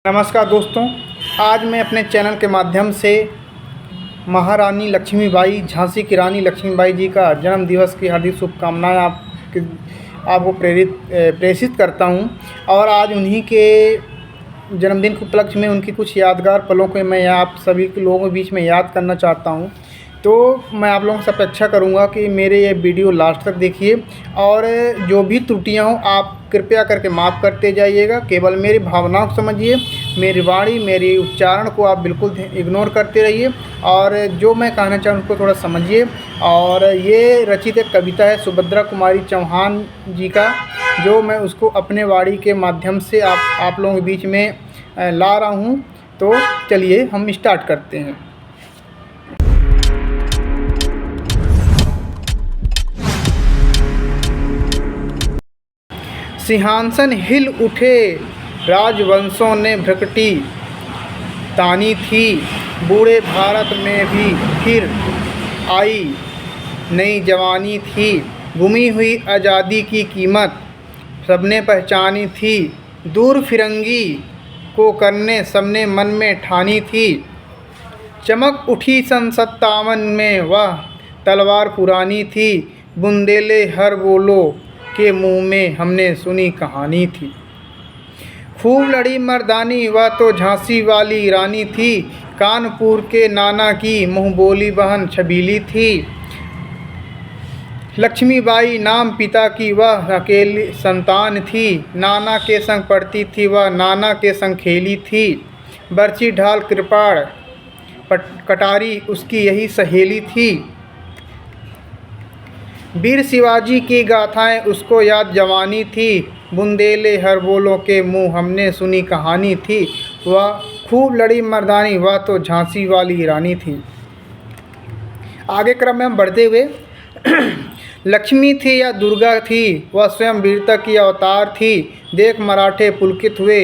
नमस्कार दोस्तों, आज मैं अपने चैनल के माध्यम से महारानी लक्ष्मीबाई, झांसी की रानी लक्ष्मीबाई जी का जन्म दिवस की हार्दिक शुभकामनाएं आपको प्रेषित करता हूं। और आज उन्हीं के जन्मदिन के उपलक्ष्य में उनकी कुछ यादगार पलों को मैं आप सभी के लोगों के बीच में याद करना चाहता हूं। तो मैं आप लोगों से अपेक्षा करूंगा कि मेरे ये वीडियो लास्ट तक देखिए और जो भी त्रुटियां हों आप कृपया करके माफ़ करते जाइएगा। केवल मेरी भावनाओं को समझिए, मेरी वाणी, मेरी उच्चारण को आप बिल्कुल इग्नोर करते रहिए और जो मैं कहना चाहूँ उसको थोड़ा समझिए। और ये रचित एक कविता है सुभद्रा कुमारी चौहान जी का, जो मैं उसको अपने वाणी के माध्यम से आप लोगों के बीच में ला रहा हूँ। तो चलिए हम स्टार्ट करते हैं। सिंहासन हिल उठे, राजवंशों ने भ्रकटी तानी थी। बूढ़े भारत में भी फिर आई नई जवानी थी। गुमी हुई आज़ादी की कीमत सबने पहचानी थी। दूर फिरंगी को करने सबने मन में ठानी थी। चमक उठी सन 57 में वह तलवार पुरानी थी। बुंदेले हर बोलो के मुँह में हमने सुनी कहानी थी। खूब लड़ी मर्दानी वह तो झांसी वाली रानी थी। कानपुर के नाना की मुँह बोली बहन छबीली थी। लक्ष्मीबाई नाम पिता की वह अकेली संतान थी। नाना के संग पढ़ती थी वह, नाना के संग खेली थी। बरछी ढाल कृपाण कटारी उसकी यही सहेली थी। वीर शिवाजी की गाथाएं उसको याद जवानी थी। बुंदेले हर बोलों के मुँह हमने सुनी कहानी थी। वह खूब लड़ी मर्दानी वह तो झांसी वाली रानी थी। आगे क्रम में हम बढ़ते हुए लक्ष्मी थी या दुर्गा थी, वह स्वयं वीरता की अवतार थी। देख मराठे पुलकित हुए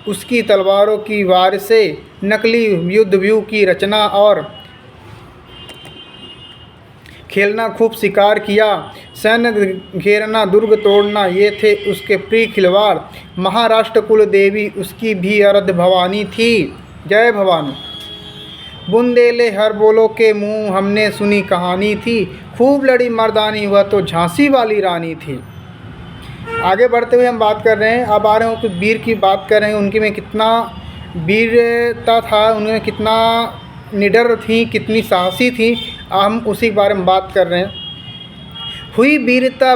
उसकी तलवारों की वार से। नकली युद्ध व्यू की रचना और खेलना खूब शिकार किया। सैन्य घेरना, दुर्ग तोड़ना, ये थे उसके प्रिय खिलवाड़। महाराष्ट्र कुल देवी उसकी भी आराध्य भवानी थी। जय भवानी। बुंदेले हर बोलो के मुँह हमने सुनी कहानी थी। खूब लड़ी मर्दानी वह तो झांसी वाली रानी थी। आगे बढ़ते हुए हम बात कर रहे हैं, अब आ रहे हो कि वीर की बात कर रहे हैं, उनकी में कितना वीरता था, उनमें कितना निडर थी, कितनी साहसी थी, हम उसी के बारे में बात कर रहे हैं। हुई वीरता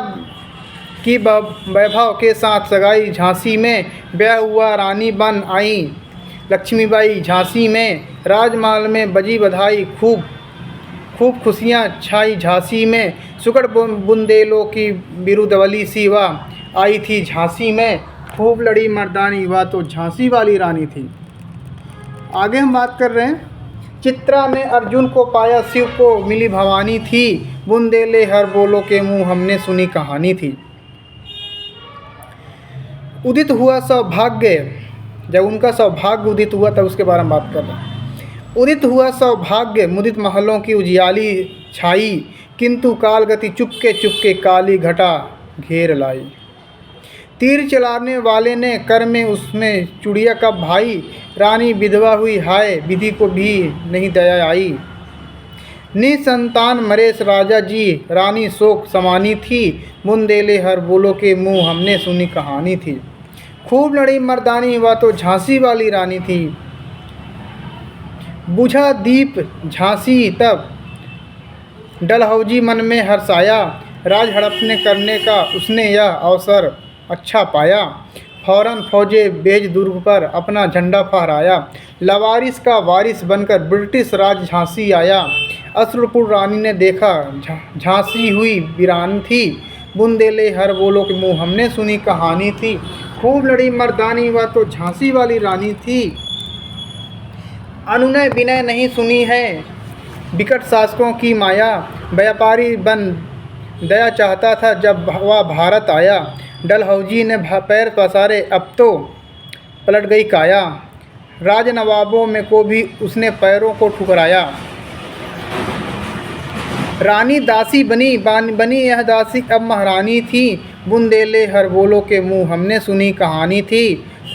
की वैभव के साथ सगाई झांसी में। ब्याह हुआ रानी बन आई लक्ष्मीबाई झांसी में। राजमहल में बजी बधाई, खूब खुशियाँ छाई झांसी में। सुकड़ बुंदेलों की बिरुदवली सी वह आई थी झांसी में। खूब लड़ी मर्दानी वह तो झांसी वाली रानी थी। आगे हम बात कर रहे हैं, चित्रा ने अर्जुन को पाया, शिव को मिली भवानी थी। बुंदेले हर बोलो के मुँह हमने सुनी कहानी थी। उदित हुआ सौभाग्य, जब उनका सौभाग्य उदित हुआ तब उसके बारे में बात कर रहे हैं। उदित हुआ सौभाग्य, मुदित महलों की उजियाली छाई। किंतु कालगति चुपके चुपके काली घटा घेर लाई। तीर चलाने वाले ने कर में उसमें चुड़िया का भाई। रानी विधवा हुई हाय, विधि को भी नहीं दया आई। निसंतान मरेश राजा जी, रानी शोक समानी थी। बुंदेले हर बोलो के मुँह हमने सुनी कहानी थी। खूब लड़ी मर्दानी वह तो झांसी वाली रानी थी। बुझा दीप झांसी तब डलहौजी मन में हर्षाया। राज हड़पने करने का उसने यह अवसर अच्छा पाया। फौरन फौजे भेज दुर्ग पर अपना झंडा फहराया। लवारिस का वारिस बनकर ब्रिटिश राज झांसी आया। अश्रुपुर रानी ने देखा झांसी हुई वीरान थी। बुंदेले हर बोलो के मुँह हमने सुनी कहानी थी। खूब लड़ी मर्दानी वह तो झांसी वाली रानी थी। अनुनय विनय नहीं सुनी है विकट शासकों की माया। व्यापारी बन दया चाहता था जब वह भारत आया। डलहौजी ने पैर पसारे अब तो पलट गई काया। राज नवाबों में को भी उसने पैरों को ठुकराया। रानी दासी बनी यह दासी अब महारानी थी। बुंदेले हर बोलो के मुँह हमने सुनी कहानी थी।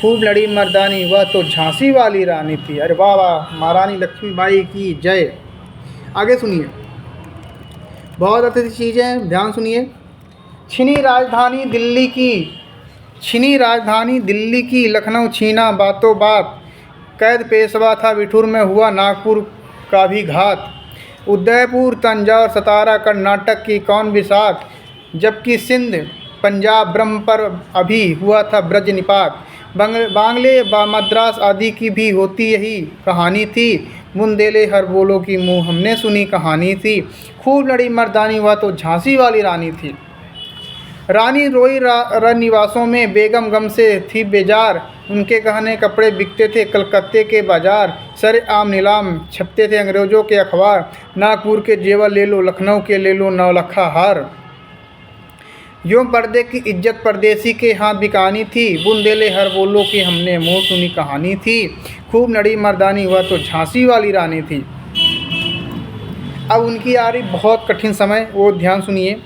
खूब लड़ी मर्दानी वह तो झांसी वाली रानी थी। अरे वाह वाह, महारानी लक्ष्मीबाई की जय। आगे सुनिए, बहुत अच्छी चीज़ें हैं, ध्यान सुनिए। छिनी राजधानी दिल्ली की, छिनी राजधानी दिल्ली की, लखनऊ छीना बातों बात, कैद पेशवा था बिठूर में, हुआ नागपुर का भी घात, उदयपुर तंजौर सतारा कर्नाटक की कौन विसाख, जबकि सिंध पंजाब ब्रह्म पर अभी हुआ था ब्रज निपात, बांग्ले मद्रास आदि की भी होती यही कहानी थी, बुंदेले हर बोलो की मुँह हमने सुनी कहानी थी, खूब लड़ी मर्दानी वह तो झांसी वाली रानी थी। रानी रोई रनिवासों में, बेगम गम से थी बेजार, उनके गहने कपड़े बिकते थे कलकत्ते के बाजार, सर आम नीलाम छपते थे अंग्रेज़ों के अखबार, नागपुर के जेवर ले लो लखनऊ के ले लो नौलखा हार, यूँ पर्दे की इज्जत परदेसी के हाथ बिकानी थी, बुंदेले हर बोलो की हमने मुँह सुनी कहानी थी, खूब लड़ी मर्दानी वह तो झांसी वाली रानी थी। अब उनकी आ रही बहुत कठिन समय, वो ध्यान सुनिए।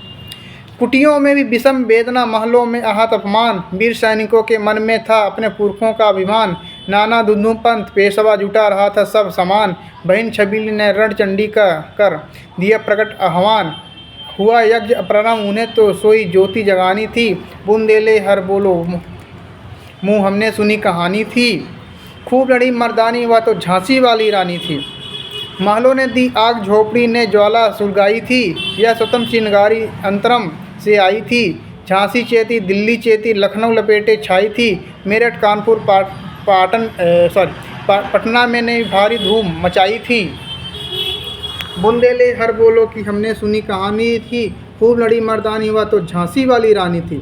कुटियों में भी विषम वेदना, महलों में आहत अपमान, वीर सैनिकों के मन में था अपने पुरखों का अभिमान, नाना दुंदू पंथ पेशवा जुटा रहा था सब समान, बहन छबीली ने रण चंडी का कर दिया प्रकट आह्वान, हुआ यज्ञ प्रणम उन्हें तो सोई ज्योति जगानी थी, बुंदेले हर बोलो मुँह हमने सुनी कहानी थी, खूब लड़ी मर्दानी वह तो झांसी वाली रानी थी। महलों ने दी आग, झोपड़ी ने ज्वाला सुलगाई थी, यह स्वतंत्र चिनगारी अंतरम से आई थी, झांसी चेती दिल्ली चेती लखनऊ लपेटे छाई थी, मेरठ कानपुर पटना में ने भारी धूम मचाई थी, बुंदेले हर बोलो की हमने सुनी कहानी थी, खूब लड़ी मर्दानी वह तो झांसी वाली रानी थी।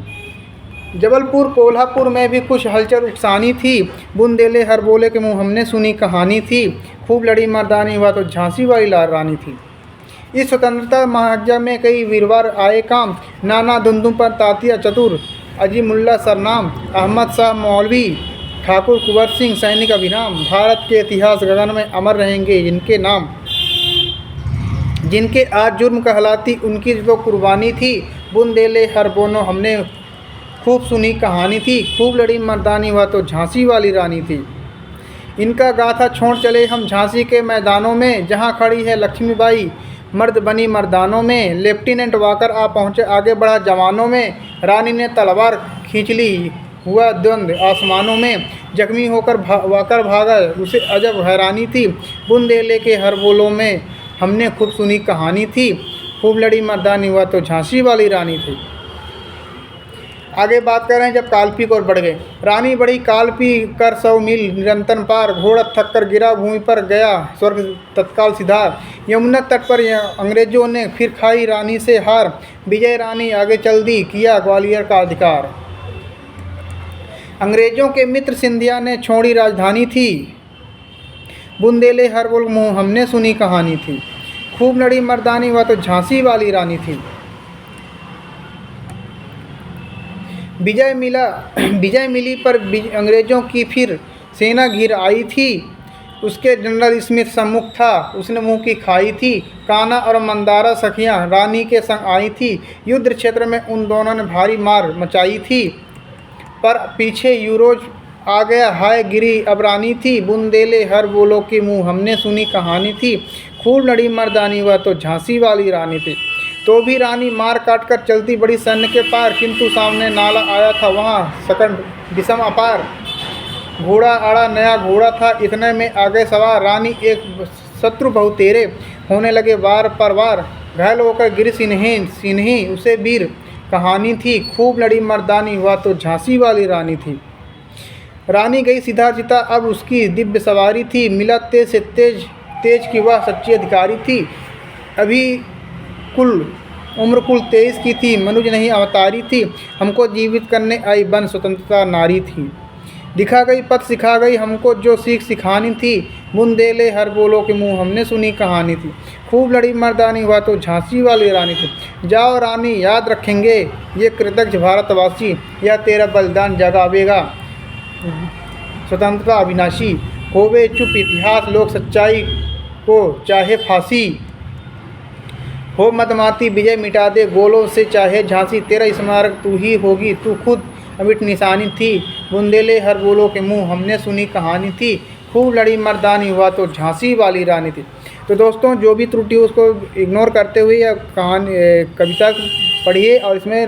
जबलपुर कोल्हापुर में भी कुछ हलचल उकसानी थी, बुंदेले हर बोले के मुँह हमने सुनी कहानी थी, खूब लड़ी मर्दानी वह तो झांसी वाली रानी थी। इस स्वतंत्रता महायज्ञ में कई वीरवार आए काम, नाना दुंदू पर तातिया चतुर, अजीमुल्ला सरनाम, अहमद शाह मौलवी, ठाकुर कुंवर सिंह सैनिक अभिराम, भारत के इतिहास गगन में अमर रहेंगे इनके नाम, जिनके आज जुर्म कहलाती उनकी जो कुर्बानी थी, बुंदेले हर बोलो हमने खूब सुनी कहानी थी, खूब लड़ी मर्दानी वह तो झांसी वाली रानी थी। इनका गाथा छोड़ चले हम झांसी के मैदानों में, जहां खड़ी है लक्ष्मीबाई मर्द बनी मर्दानों में, लेफ्टिनेंट वाकर आ पहुंचे आगे बढ़ा जवानों में, रानी ने तलवार खींच ली हुआ द्वंद्व आसमानों में, जख्मी होकर वाकर भागा उसे अजब हैरानी थी, बुंदेले के हर बोलों में हमने खूब सुनी कहानी थी, खूब लड़ी मर्दानी वह तो झांसी वाली रानी थी। आगे बात कर रहे हैं जब कालपी की ओर बढ़ गए। रानी बड़ी कालपी कर 100 मील निरंतर पार, घोड़ा थक कर गिरा भूमि पर गया स्वर्ग तत्काल सिधार, यमुना तट पर अंग्रेजों ने फिर खाई रानी से हार, विजय रानी आगे चल दी किया ग्वालियर का अधिकार, अंग्रेजों के मित्र सिंधिया ने छोड़ी राजधानी थी, बुंदेले हर बोल मुँह हमने सुनी कहानी थी, खूब लड़ी मर्दानी वह तो झांसी वाली रानी थी। विजय मिली पर अंग्रेज़ों की फिर सेना घिर आई थी, उसके जनरल स्मिथ सम्मुख था, उसने मुंह की खाई थी, कान्हा और मंदारा सखियां रानी के संग आई थी, युद्ध क्षेत्र में उन दोनों ने भारी मार मचाई थी, पर पीछे यूरोज आ गया हाय गिरी अब रानी थी, बुंदेले हर बोलो की मुँह हमने सुनी कहानी थी, खूब लड़ी मर्दानी वह तो झांसी वाली रानी थी। तो भी रानी मार काट कर चलती बड़ी सैन्य के पार, किंतु सामने नाला आया था वहाँ सकंड विषम अपार, घोड़ा आड़ा नया घोड़ा था इतने में आगे सवार, रानी एक शत्रु बहुतेरे होने लगे वार पर वार, घायल होकर गिर सिन्ही उसे वीर कहानी थी, खूब लड़ी मर्दानी वह तो झांसी वाली रानी थी। रानी गई सीधा चिता अब उसकी दिव्य सवारी थी, मिला तेज से तेज की वह सच्ची अधिकारी थी, अभी उम्र कुल 23 की थी, मनुज नहीं अवतारी थी, हमको जीवित करने आई बन स्वतंत्रता नारी थी, दिखा गई पथ सिखा गई हमको जो सीख सिखानी थी, बुंदेले हर बोलो के मुँह हमने सुनी कहानी थी, खूब लड़ी मर्दानी वह तो झांसी वाली रानी थी। जाओ रानी याद रखेंगे ये कृतज्ञ भारतवासी, यह तेरा बलिदान जगावेगा स्वतंत्रता अविनाशी, होवे चुप इतिहास लोग सच्चाई को चाहे फांसी, हो मदमाती विजय मिटा दे गोलों से चाहे झांसी, तेरा स्मारक तू ही होगी तू खुद अमिट निशानी थी, बुंदेले हर बोलो के मुँह हमने सुनी कहानी थी, खूब लड़ी मर्दानी हुआ तो झांसी वाली रानी थी। तो दोस्तों जो भी त्रुटि उसको इग्नोर करते हुए या कविता पढ़िए और इसमें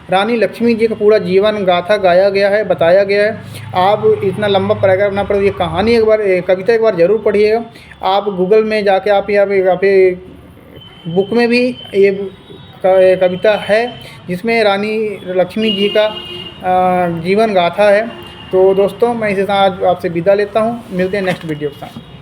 रानी लक्ष्मी जी का पूरा जीवन गाथा गाया गया है, बताया गया है। आप इतना लंबा पैराग्राफ ना पढ़िए, कहानी एक बार कविता एक बार ज़रूर पढ़िएगा। आप गूगल में जाके आप यहाँ पे बुक में भी ये कविता है जिसमें रानी लक्ष्मी जी का जीवन गाथा है। तो दोस्तों मैं इसी साथ आपसे विदा लेता हूँ, मिलते हैं नेक्स्ट वीडियो के साथ।